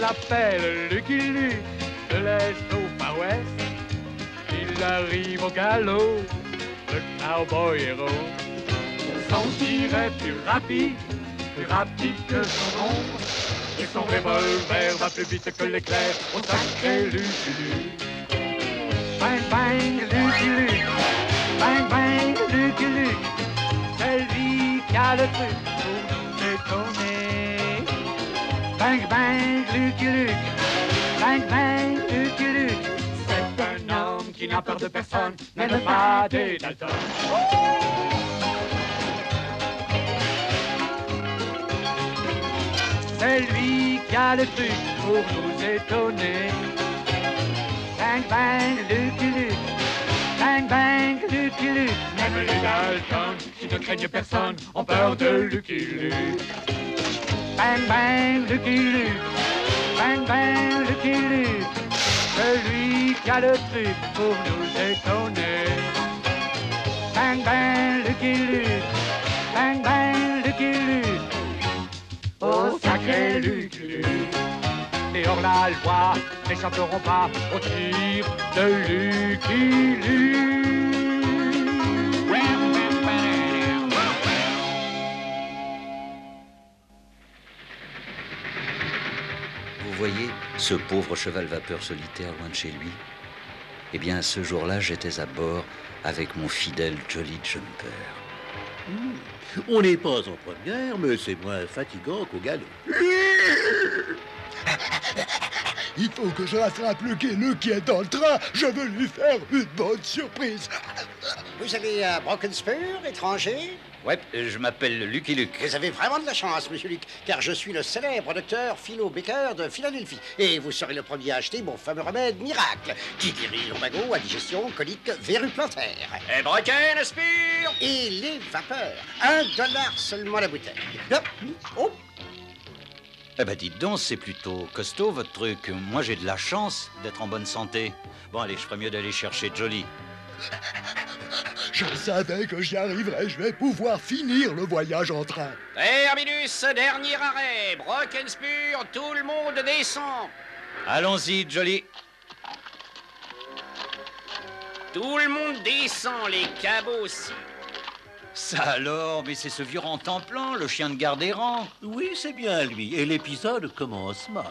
s'appelle Lucky Luke, de l'Est au Far West. Il arrive au galop, le cowboy héros. Son tir est plus rapide que son ombre. Et son revolver va plus vite que l'éclair au sacré Lucky Luke. Bang bang Lucky Luke, bang bang Lucky Luke. C'est lui qui a le truc pour nous étonner. Bang bang Lucky Luke, bang bang Lucky Luke. C'est un homme qui n'a peur de personne, même pas des Dalton. C'est lui qui a le truc pour nous étonner. Bang bang Lucky Luke, bang bang Lucky Luke. Même les Dalton, qui ne craignent personne, ont peur de Lucky Luke. Bang bang Lucky Luke, bang bang Lucky Luke. Celui qui a le truc pour nous étonner. Bang bang Lucky Luke, bang bang Lucky Luke. Oh sacré Lucky Luke. Et hors la loi n'échapperont pas au tir de Lucky Luke. Vous voyez, ce pauvre cheval vapeur solitaire loin de chez lui. Eh bien, ce jour-là, j'étais à bord avec mon fidèle Jolly Jumper. On n'est pas en première, mais c'est moins fatigant qu'au galop. Il faut que je rattrape Lucky Luke qui est dans le train. Je veux lui faire une bonne surprise. Vous allez à Broken Spur, étranger? Ouais, je m'appelle Lucky Luke. Vous avez vraiment de la chance, monsieur Luke, car je suis le célèbre docteur Philo Baker de Philadelphie. Et vous serez le premier à acheter mon fameux remède miracle, qui guérit lumbago, indigestion, colique, verrue plantaire. Et Broken Spur! Et les vapeurs. $1 seulement la bouteille. Hop, oh. Eh ben, dites donc, c'est plutôt costaud, votre truc. Moi, j'ai de la chance d'être en bonne santé. Bon, allez, je ferais mieux d'aller chercher Jolly. Je savais que j'y arriverais. Je vais pouvoir finir le voyage en train. Terminus, dernier arrêt. Broken Spur, tout le monde descend. Allons-y, Jolly. Tout le monde descend, les cabots aussi. Ça alors, mais c'est ce vieux rentemplant, le chien de garde errant. Oui, c'est bien lui, et l'épisode commence mal.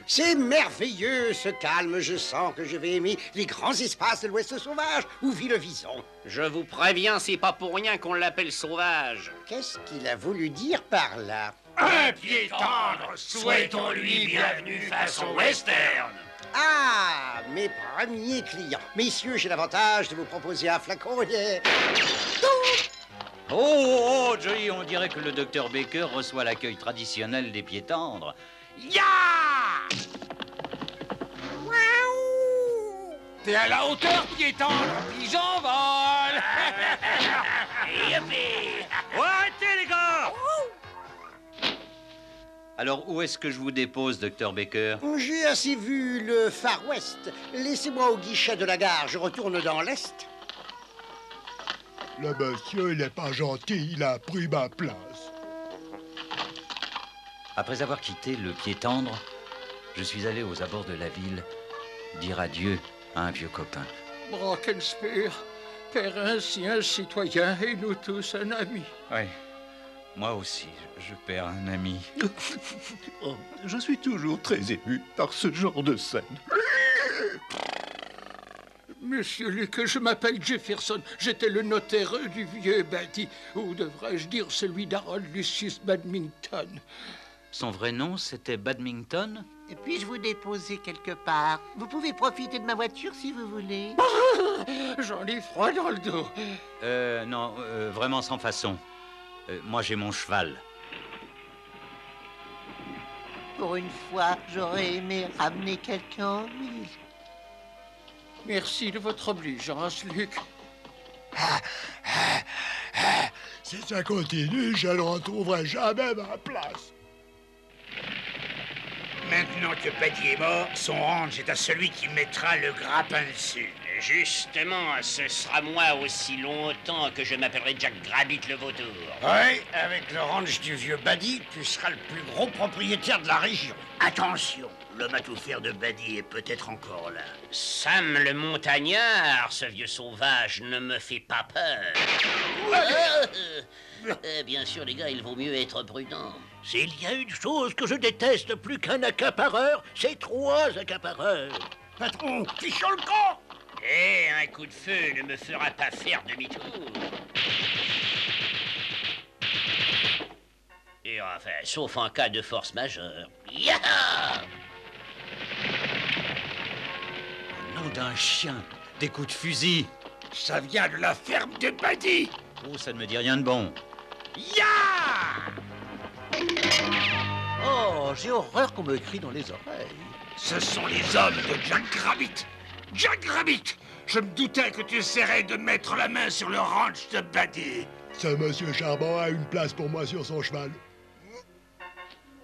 C'est merveilleux, ce calme. Je sens que je vais aimer les grands espaces de l'Ouest sauvage où vit le vison. Je vous préviens, c'est pas pour rien qu'on l'appelle sauvage. Qu'est-ce qu'il a voulu dire par là? Un pied tendre, souhaitons-lui bienvenue façon western. Ah, mes premiers clients. Messieurs, j'ai l'avantage de vous proposer un flacon et... Oh, Jolly, on dirait que le docteur Baker reçoit l'accueil traditionnel des pieds tendres. Ya! T'es à la hauteur, pied tendre, puis j'envole. Youpi! Arrêtez, les gars! Alors, où est-ce que je vous dépose, docteur Baker? J'ai assez vu le Far West. Laissez-moi au guichet de la gare, je retourne dans l'Est. Le monsieur, il n'est pas gentil. Il a pris ma place. Après avoir quitté le pied tendre, je suis allé aux abords de la ville dire adieu à un vieux copain. Broken Spur perd ainsi un citoyen et nous tous un ami. Oui, moi aussi, je perds un ami. Oh, je suis toujours très ému par ce genre de scène. Monsieur Luke, je m'appelle Jefferson. J'étais le notaire du vieux bandit, ou devrais-je dire celui d'Harold Lucius Badminton. Son vrai nom, c'était Badminton? Puis-je vous déposer quelque part? Vous pouvez profiter de ma voiture si vous voulez. J'en ai froid dans le dos. Non, vraiment sans façon. Moi, j'ai mon cheval. Pour une fois, j'aurais aimé ramener quelqu'un en ville. Merci de votre obligeance, Luc. Si ça continue, je ne retrouverai jamais ma place. Maintenant que Paddy est mort, son ranch est à celui qui mettra le grappin dessus. Justement, ce sera moi aussi longtemps que je m'appellerai Jack Grabbit le vautour. Ouais, avec le ranch du vieux Buddy, tu seras le plus gros propriétaire de la région. Attention, l'homme à tout faire de Buddy est peut-être encore là. Sam le montagnard, ce vieux sauvage, ne me fait pas peur. Bien sûr, les gars, il vaut mieux être prudent. S'il y a une chose que je déteste plus qu'un accapareur, c'est 3 accapareurs. Patron, fichons le camp! Et un coup de feu ne me fera pas faire demi-tour. Et enfin, sauf en cas de force majeure. Yaha! Nom d'un chien, des coups de fusil. Ça vient de la ferme de Buddy. Oh, ça ne me dit rien de bon. Ya! Oh, j'ai horreur qu'on me crie dans les oreilles. Ce sont les hommes de Jack Rabbit. Jack Rabbit, je me doutais que tu essaierais de mettre la main sur le ranch de Buddy. Ce monsieur Charbon a une place pour moi sur son cheval.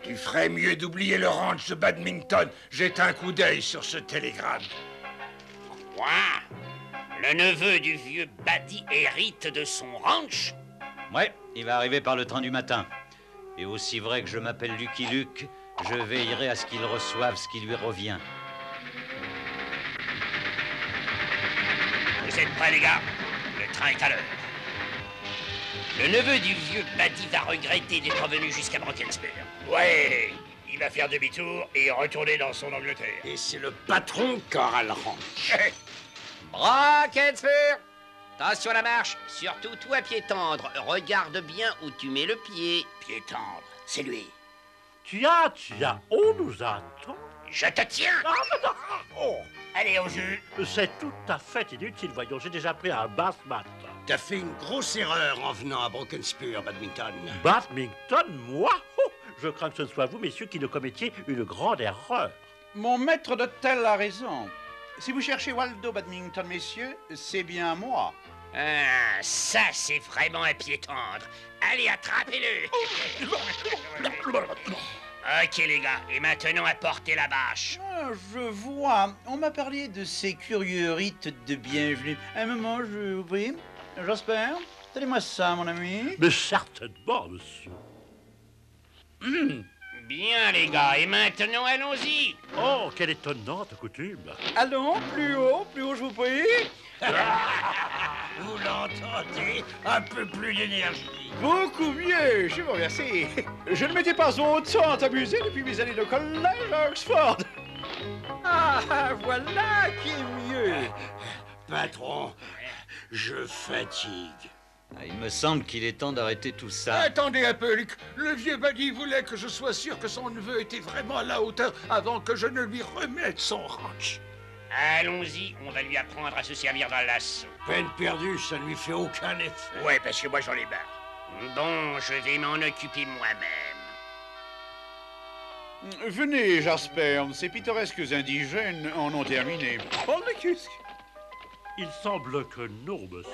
Tu ferais mieux d'oublier le ranch de Badminton. Jette un coup d'œil sur ce télégramme. Quoi? Le neveu du vieux Buddy hérite de son ranch? Ouais, il va arriver par le train du matin. Et aussi vrai que je m'appelle Lucky Luke, je veillerai à ce qu'il reçoive ce qui lui revient. Vous êtes prêts, les gars? Le train est à l'heure. Le neveu du vieux Buddy va regretter d'être venu jusqu'à Brockensburg. Ouais, il va faire demi-tour et retourner dans son Angleterre. Et c'est le patron qui aura le ranch. Brockensburg! Attention à la marche, surtout toi, pied tendre. Regarde bien où tu mets le pied. Pied tendre, c'est lui. Tiens, on nous attend. Je te tiens! Oh, allez au jus. C'est tout à fait inutile, voyons, j'ai déjà pris un bain ce matin. T'as fait une grosse erreur en venant à Brockensburg, Badminton. Badminton, moi? Oh, je crains que ce ne soit vous, messieurs, qui ne commettiez une grande erreur. Mon maître d'hôtel a raison. Si vous cherchez Waldo Badminton, messieurs, c'est bien moi. Ah, ça, c'est vraiment un pied tendre. Allez, attrapez-le! Ok, les gars, et maintenant, apportez la bâche. Ah, je vois. On m'a parlé de ces curieux rites de bienvenue. Un moment, vous prie. J'espère. Donnez-moi ça, mon ami. Mais certainement, monsieur. Bien, les gars, et maintenant, allons-y. Oh, quelle étonnante coutume. Allons, plus haut, je vous prie. Vous l'entendez? Un peu plus d'énergie. Beaucoup mieux, je vous remercie. Je ne m'étais pas autant amusé depuis mes années de collège à Oxford. Ah, voilà qui est mieux. Patron, je fatigue. Il me semble qu'il est temps d'arrêter tout ça. Attendez un peu, Luc. Le vieux Buddy voulait que je sois sûr que son neveu était vraiment à la hauteur avant que je ne lui remette son ranch. Allons-y, on va lui apprendre à se servir d'un lasso. Peine perdue, ça ne lui fait aucun effet. Ouais, parce que moi j'en ai marre. Bon, je vais m'en occuper moi-même. Venez, Jasper, ces pittoresques indigènes en ont terminé. Oh, le cusque. Il semble que non, monsieur.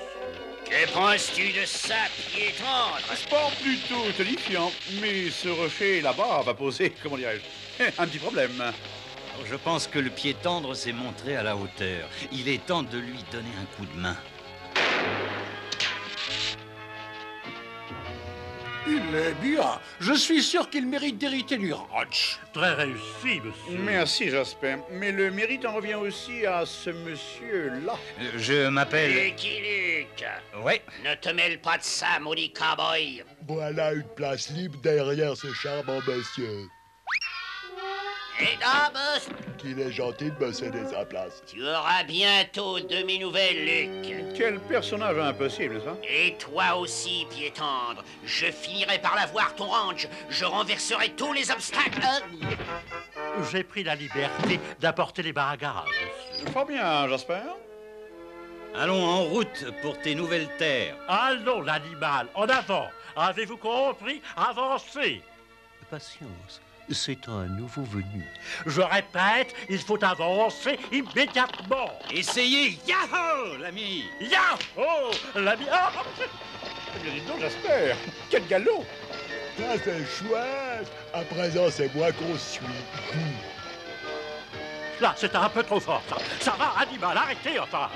Que penses-tu de ça, pied tendre? Sport plutôt tonifiant, mais ce rocher là-bas va poser, comment dirais-je, un petit problème. Alors, je pense que le pied tendre s'est montré à la hauteur. Il est temps de lui donner un coup de main. Il est bien. Je suis sûr qu'il mérite d'hériter du ranch. Très réussi, monsieur. Merci, Jasper. Mais le mérite en revient aussi à ce monsieur-là. Je m'appelle... Lucky Luke. Ouais. Ne te mêle pas de ça, maudit cowboy. Voilà une place libre derrière ce charmant monsieur. Et là, boss, Qu'il est gentil de me céder sa place. tu auras bientôt de mes nouvelles, Luke. Quel personnage impossible, ça? Et toi aussi, pied tendre. Je finirai par l'avoir, ton ranch. Je renverserai tous les obstacles. J'ai pris la liberté d'apporter les bagages. Fort bien, Jasper. Allons en route pour tes nouvelles terres. Allons, l'animal, en avant. Avez-vous compris? Avancez. Patience. C'est un nouveau venu. Je répète, il faut avancer immédiatement. Essayez, yahoo, l'ami. Yahoo, l'ami. Ah, Eh bien, dites donc, Jasper, quel galop! Ça, c'est chouette. À présent, c'est moi qu'on suit. Là, c'est un peu trop fort, ça. Ça va, animal, arrêtez, enfin.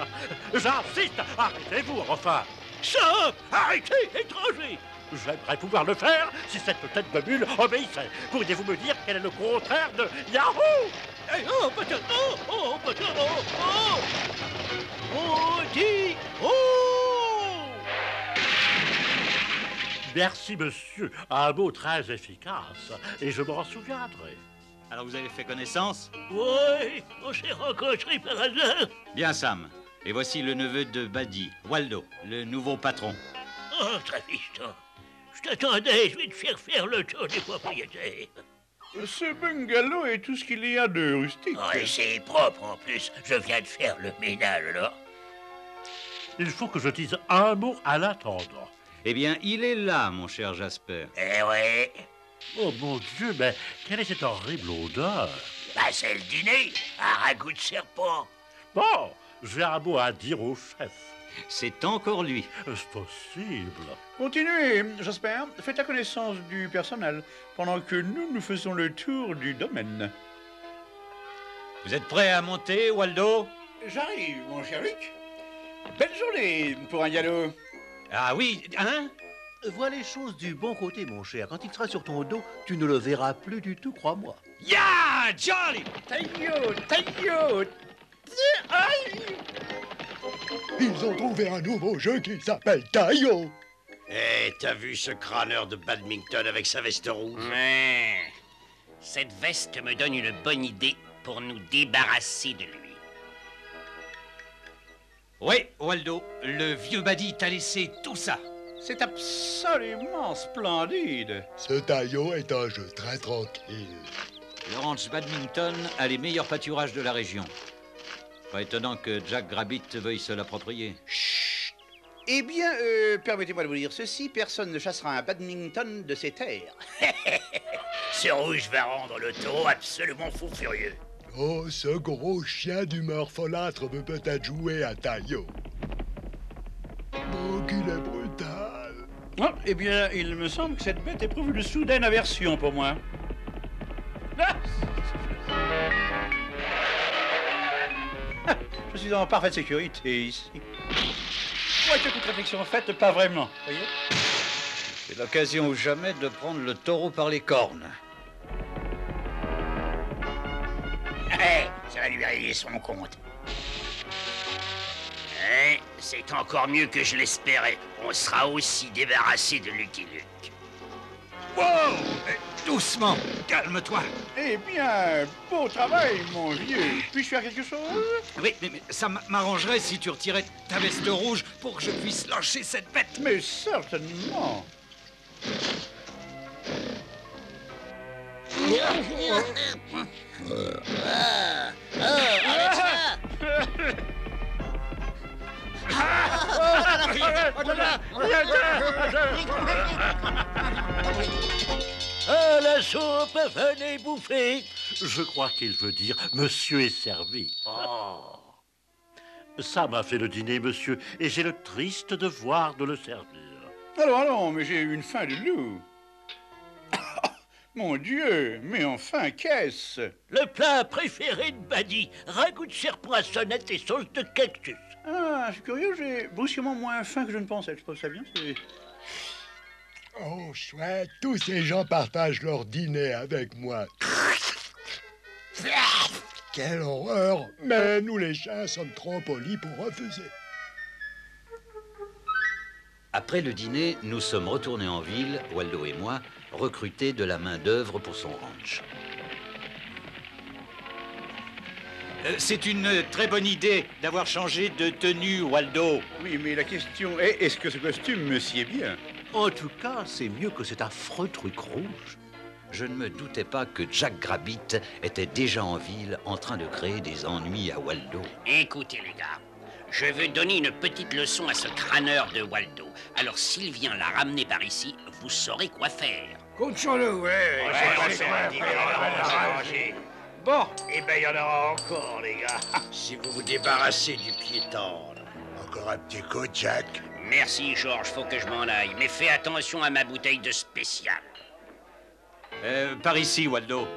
J'insiste, arrêtez-vous, enfin. Stop! Arrêtez, étranger! J'aimerais pouvoir le faire si cette tête de mule obéissait. Pourriez-vous me dire quel est le contraire de Yahoo? Oh, peut-être, peut-être, oh, dis, oh! Merci, monsieur. Un mot très efficace, et je m'en souviendrai. Alors vous avez fait connaissance? Oui, on s'est rencontrés par hasard. Bien, Sam. Et voici le neveu de Buddy, Waldo, le nouveau patron. Oh, Tristan. Je t'attendais, je vais te faire le tour des propriétaires. Ce bungalow est tout ce qu'il y a de rustique. Oh, et c'est propre en plus. Je viens de faire le ménage, là. Il faut que je dise un mot à l'intendant. Eh bien, il est là, mon cher Jasper. Eh ouais. Oh mon Dieu, mais quelle est cette horrible odeur? Bah, c'est le dîner, un ragoût de serpent. Bon, j'ai un mot à dire au chef. C'est encore lui. Est-ce possible? Continuez, j'espère. Faites la connaissance du personnel pendant que nous faisons le tour du domaine. Vous êtes prêt à monter, Waldo? J'arrive, mon cher Luc. Belle journée pour un galop. Ah oui, hein? Vois les choses du bon côté, mon cher. Quand il sera sur ton dos, tu ne le verras plus du tout, crois-moi. Yeah, Jolly! Taillot! Ils ont trouvé un nouveau jeu qui s'appelle Taillot. Eh, t'as vu ce crâneur de badminton avec sa veste rouge? Ouais. Cette veste me donne une bonne idée pour nous débarrasser de lui. Oui, Waldo, le vieux Buddy t'a laissé tout ça. C'est absolument splendide. Ce Taillot est un jeu très tranquille. Le ranch badminton a les meilleurs pâturages de la région. Pas étonnant que Jack Rabbit veuille se l'approprier. Chut. Eh bien, permettez-moi de vous dire ceci, personne ne chassera un badminton de ces terres. Ce rouge va rendre le taureau absolument fou furieux. Oh, ce gros chien d'humeur folâtre veut peut-être jouer à Taillot. Oh, qu'il est brutal. Oh, eh bien, il me semble que cette bête est prévue de soudaine aversion pour moi. Ah, je suis en parfaite sécurité ici. Ouais, que toute réflexion faite, pas vraiment, voyez. C'est l'occasion ou jamais de prendre le taureau par les cornes. Ça va lui régler son compte. C'est encore mieux que je l'espérais. On sera aussi débarrassé de Lucky Luke. Wow! Doucement, calme-toi. Eh bien, beau travail, mon vieux. Puis-je faire quelque chose? Oui, mais ça m'arrangerait si tu retirais ta veste rouge pour que je puisse lâcher cette bête. Mais certainement. Ah, la soupe, venez bouffer. Je crois qu'il veut dire monsieur est servi. Oh. Ça m'a fait le dîner, monsieur, et j'ai le triste devoir de le servir. Allons, mais j'ai une faim de loup. Mon Dieu, mais enfin, qu'est-ce? Le plat préféré de Buddy, ragoût de serpent à sonnette et sauce de cactus. Ah, je suis curieux, j'ai brusquement moins faim que je ne pensais. Je trouve ça bien, c'est... Oh, chouette, tous ces gens partagent leur dîner avec moi. Quelle horreur! Mais nous, les chiens, sommes trop polis pour refuser. Après le dîner, nous sommes retournés en ville, Waldo et moi, recruter de la main-d'œuvre pour son ranch. C'est une très bonne idée d'avoir changé de tenue, Waldo. Oui, mais la question est, est-ce que ce costume me sied bien? En tout cas, c'est mieux que cet affreux truc rouge. Je ne me doutais pas que Jack Rabbit était déjà en ville en train de créer des ennuis à Waldo. Écoutez, les gars, je veux donner une petite leçon à ce crâneur de Waldo. Alors, s'il vient la ramener par ici, vous saurez quoi faire. Compte sur le, ouais. Bon, Eh ben, il y en aura encore, les gars. Si vous vous débarrassez du pied tendre. Encore un petit coup, Jack. Merci, George, faut que je m'en aille. Mais fais attention à ma bouteille de spécial. Par ici, Waldo.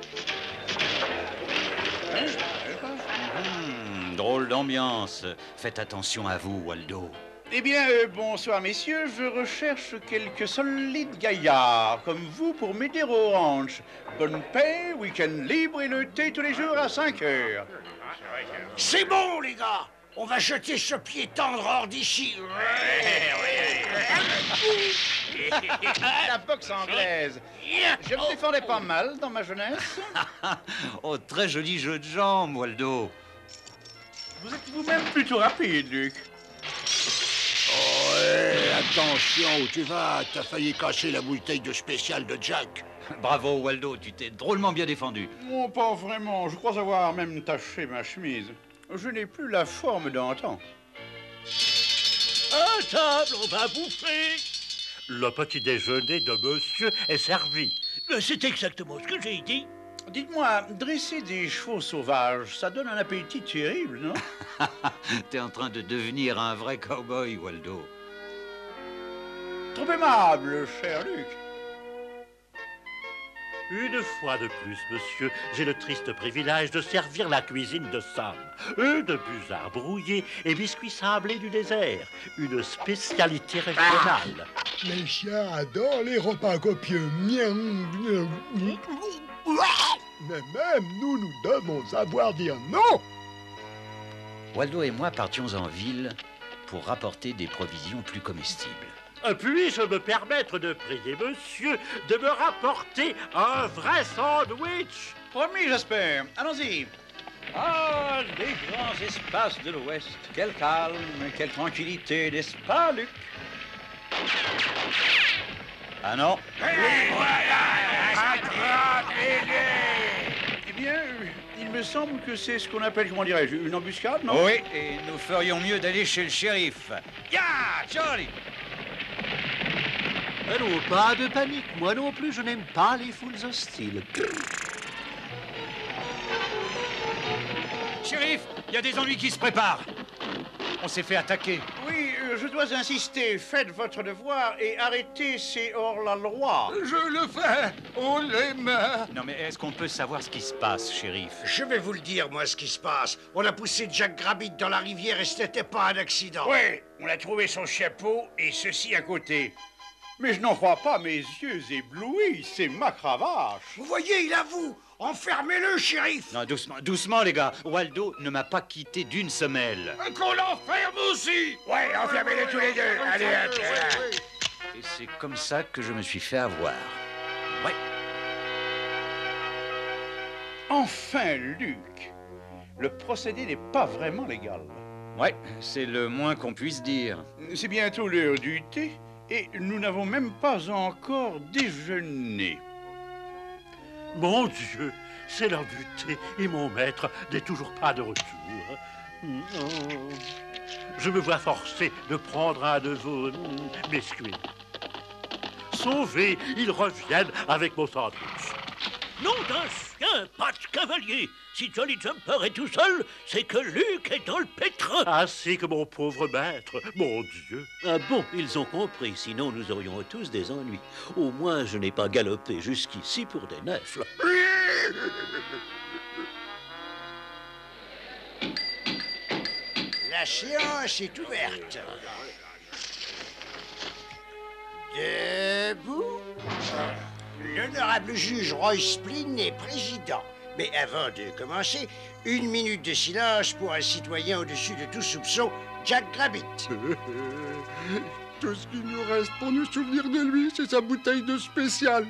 Drôle d'ambiance. Faites attention à vous, Waldo. Eh bien, bonsoir messieurs, je recherche quelques solides gaillards, comme vous, pour m'aider au ranch. Bonne paix, week-end libre et le thé tous les jours à 5 heures. C'est bon, les gars. On va jeter ce pied tendre hors d'ici. La boxe anglaise. Je me défendais pas mal dans ma jeunesse. Oh, très joli jeu de jambes, Waldo. Vous êtes vous-même plutôt rapide, Luc. Oh, ouais, attention où tu vas. T'as failli casser la bouteille de spécial de Jack. Bravo, Waldo, tu t'es drôlement bien défendu. Non, pas vraiment. Je crois avoir même taché ma chemise. Je n'ai plus la forme d'antan. À table, on va bouffer. Le petit déjeuner de monsieur est servi. C'est exactement ce que j'ai dit. Dites-moi, dresser des chevaux sauvages, ça donne un appétit terrible, non? T'es en train de devenir un vrai cow-boy, Waldo. Trop aimable, cher Luc. Une fois de plus, monsieur, j'ai le triste privilège de servir la cuisine de Sam. De busards brouillés et biscuits sablés du désert. Une spécialité régionale. Les chiens adorent les repas copieux. Mais même nous, nous devons savoir dire non. Waldo et moi partions en ville pour rapporter des provisions plus comestibles. Puis-je me permettre de prier monsieur de me rapporter un vrai sandwich? Promis, j'espère. Allons-y. Ah, les grands espaces de l'Ouest. Quel calme, quelle tranquillité, n'est-ce pas, Luc? Ah non? Eh bien, il me semble que c'est ce qu'on appelle, comment dirais-je, une embuscade, non? Oui, et nous ferions mieux d'aller chez le shérif. Ya, Charlie! Non, pas de panique. Moi non plus, je n'aime pas les foules hostiles. Shérif, il y a des ennuis qui se préparent. On s'est fait attaquer. Oui, je dois insister. Faites votre devoir et arrêtez, c'est hors la loi. Je le fais. On les meurt. Non, mais est-ce qu'on peut savoir ce qui se passe, shérif? Je vais vous le dire, moi, ce qui se passe. On a poussé Jack Grabitt dans la rivière et ce n'était pas un accident. Oui, on a trouvé son chapeau et ceci à côté. Mais je n'en crois pas mes yeux éblouis, c'est ma cravache. Vous voyez, il avoue. Enfermez-le, shérif. Non, doucement, doucement, les gars. Waldo ne m'a pas quitté d'une semelle. Qu'on l'enferme aussi. Ouais, enfermez-les tous les deux. Allez, hop. Et c'est comme ça que je me suis fait avoir. Ouais. Enfin, Luc, le procédé n'est pas vraiment légal. Ouais, c'est le moins qu'on puisse dire. C'est bientôt l'heure du thé et nous n'avons même pas encore déjeuné. Mon Dieu, c'est l'heure du thé et mon maître n'est toujours pas de retour. Je me vois forcé de prendre un de vos biscuits. Sauvés, ils reviennent avec mon sandwich. Nom d'un chien, pas de cavalier. Si Jolly Jumper est tout seul, c'est que Luc est dans le pétrin. Ainsi que mon pauvre maître, mon Dieu. Ah bon, ils ont compris, sinon nous aurions tous des ennuis. Au moins, je n'ai pas galopé jusqu'ici pour des nèfles. La séance est ouverte. Debout. L'honorable juge Roy Splin est président. Mais avant de commencer, 1 minute de silence pour un citoyen au-dessus de tout soupçon, Jack Grabitt. Tout ce qu'il nous reste pour nous souvenir de lui, c'est sa bouteille de spécial.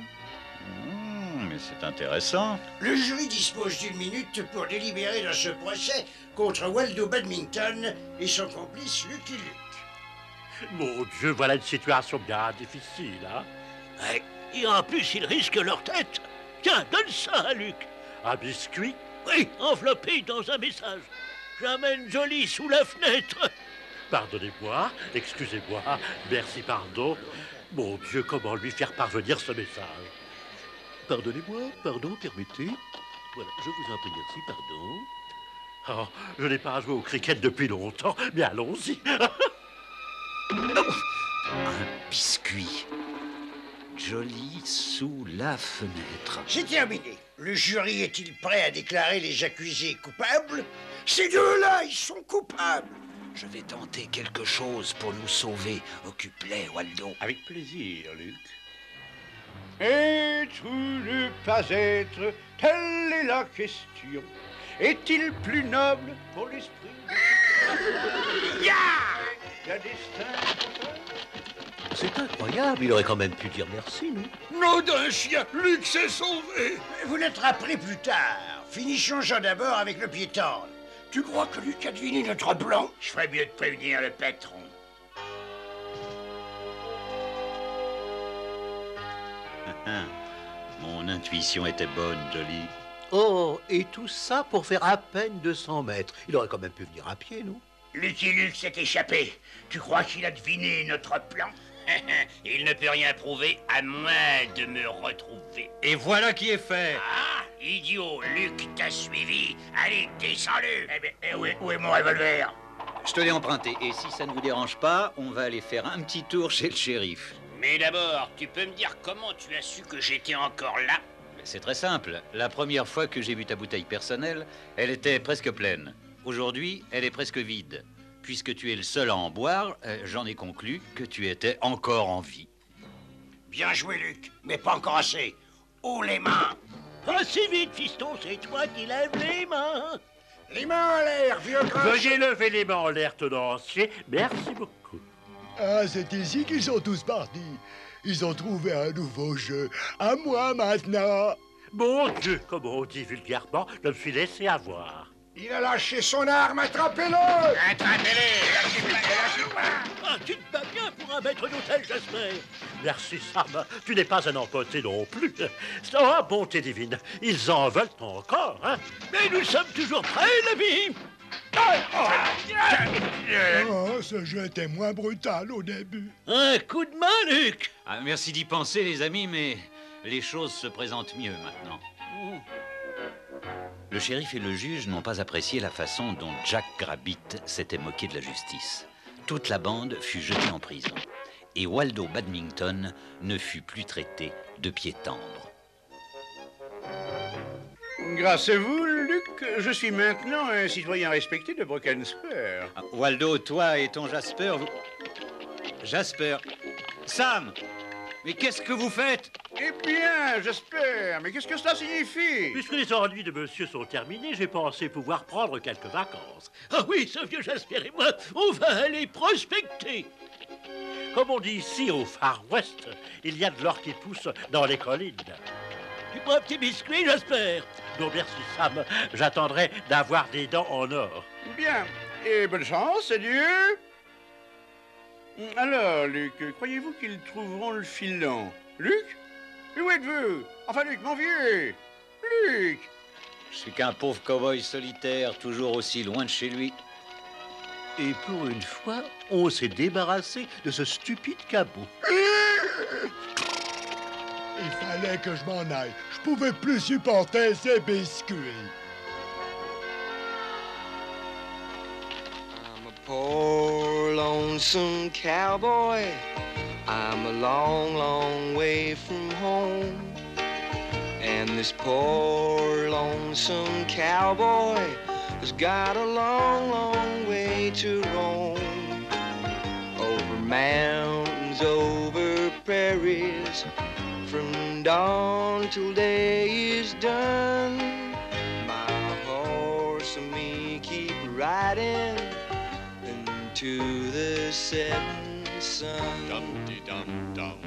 Mais c'est intéressant. Le jury dispose d'1 minute pour délibérer dans ce procès contre Waldo Badminton et son complice Lucky Luke. Mon Dieu, voilà une situation bien difficile, hein? Ouais. Et en plus, ils risquent leur tête. Tiens, donne ça à Luc. Un biscuit? Oui, enveloppé dans un message. J'amène Jolly sous la fenêtre. Pardonnez-moi, excusez-moi, merci, pardon. Mon Dieu, comment lui faire parvenir ce message? Pardonnez-moi, pardon, permettez. Voilà, je vous en prie, merci, pardon. Oh, je n'ai pas joué au cricket depuis longtemps, mais allons-y. Un biscuit. Jolly sous la fenêtre. C'est terminé. Le jury est-il prêt à déclarer les accusés coupables? Ces deux-là, ils sont coupables. Je vais tenter quelque chose pour nous sauver. Occupe-les, Waldo. Avec plaisir, Luc. Être ou ne pas être, telle est la question. Est-il plus noble pour l'esprit? Le destin. C'est incroyable, il aurait quand même pu dire merci, non? Nom d'un chien, Luc s'est sauvé. Vous l'êtes rappelé plus tard. Finissons-en d'abord avec le piéton. Tu crois que Luc a deviné notre plan? Je ferais mieux de prévenir le patron. Mon intuition était bonne, Jolly. Oh, et tout ça pour faire à peine 200 mètres. Il aurait quand même pu venir à pied, non? Lucky Luke s'est échappé. Tu crois qu'il a deviné notre plan? Il ne peut rien prouver à moins de me retrouver. Et voilà qui est fait. Ah, idiot, Luc t'a suivi. Allez, descends-le. Eh bien, où est mon revolver? Je te l'ai emprunté. Et si ça ne vous dérange pas, on va aller faire un petit tour chez le shérif. Mais d'abord, tu peux me dire comment tu as su que j'étais encore là? C'est très simple. La première fois que j'ai vu ta bouteille personnelle, elle était presque pleine. Aujourd'hui, elle est presque vide. Puisque tu es le seul à en boire, j'en ai conclu que tu étais encore en vie. Bien joué, Luc, mais pas encore assez. Haut les mains. Pas si vite, fiston, c'est toi qui lèves les mains. Les mains en l'air, vieux gras. Veuillez lever les mains en l'air, tenancier. Merci beaucoup. Ah, c'est ici qu'ils sont tous partis. Ils ont trouvé un nouveau jeu. À moi maintenant. Mon Dieu, comme on dit vulgairement, je me suis laissé avoir. Il a lâché son arme, attrapez-le! Attrapez-le! Lâchez pas! Ah, tu te bats bien pour un maître d'hôtel, Jasper. Merci, Sam. Tu n'es pas un empoté non plus. Oh, bonté divine, ils en veulent encore, hein? Mais nous sommes toujours prêts, l'ami. Oh, ce jeu était moins brutal au début. Un coup de main, Luc. Ah, merci d'y penser, les amis, mais les choses se présentent mieux maintenant. Le shérif et le juge n'ont pas apprécié la façon dont Jack Grabitt s'était moqué de la justice. Toute la bande fut jetée en prison. Et Waldo Badminton ne fut plus traité de pied tendre. Grâce à vous, Luc, je suis maintenant un citoyen respecté de Brockensper. Ah, Waldo, toi et ton Jasper, vous... Jasper. Sam! Mais qu'est-ce que vous faites? Eh bien, j'espère. Mais qu'est-ce que cela signifie? Puisque les ennuis de monsieur sont terminés, j'ai pensé pouvoir prendre quelques vacances. Ah oui, ce vieux Jasper et moi, on va aller prospecter. Comme on dit ici, au Far West, il y a de l'or qui pousse dans les collines. Tu prends un petit biscuit, Jasper? Non, merci, Sam. J'attendrai d'avoir des dents en or. Bien. Et bonne chance, adieu. Alors, Luc, croyez-vous qu'ils trouveront le filon? Luc? Où êtes-vous? Enfin, Luc, mon vieux! Luc! Je suis qu'un pauvre cow-boy solitaire, toujours aussi loin de chez lui. Et pour une fois, on s'est débarrassé de ce stupide cabot. Il fallait que je m'en aille. Je pouvais plus supporter ces biscuits. Poor lonesome cowboy, I'm a long, long way from home. And this poor lonesome cowboy has got a long, long way to roam. Over mountains, over prairies, from dawn till day is done. My horse and me keep riding to the setting sun. Dum-de-dum-dum-dum.